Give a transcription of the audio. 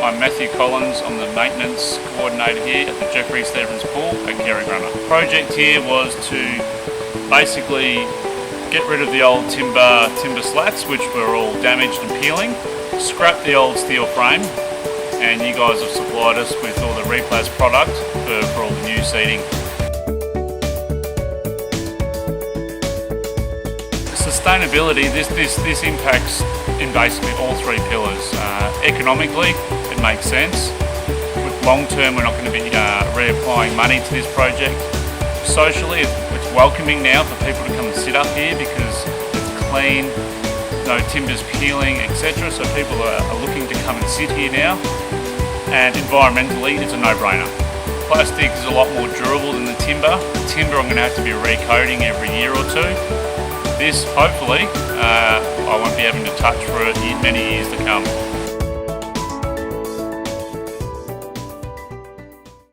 I'm Matthew Collins. I'm the maintenance coordinator here at the Jeffrey Stevens Pool at Carey Grammar. The project here was to basically get rid of the old timber slats, which were all damaged and peeling, scrap the old steel frame, and you guys have supplied us with all the Replas product for all the new seating. Sustainability, this impacts in basically all three pillars. Economically, it makes sense. Long term, we're not going to be reapplying money to this project. Socially, it's welcoming now for people to come and sit up here because it's clean, no timbers peeling, etc. So people are looking to come and sit here now. And environmentally, it's a no-brainer. Plastic is a lot more durable than the timber. The timber I'm going to have to be recoating every year or two. This, hopefully, I won't be having to touch for many years to come.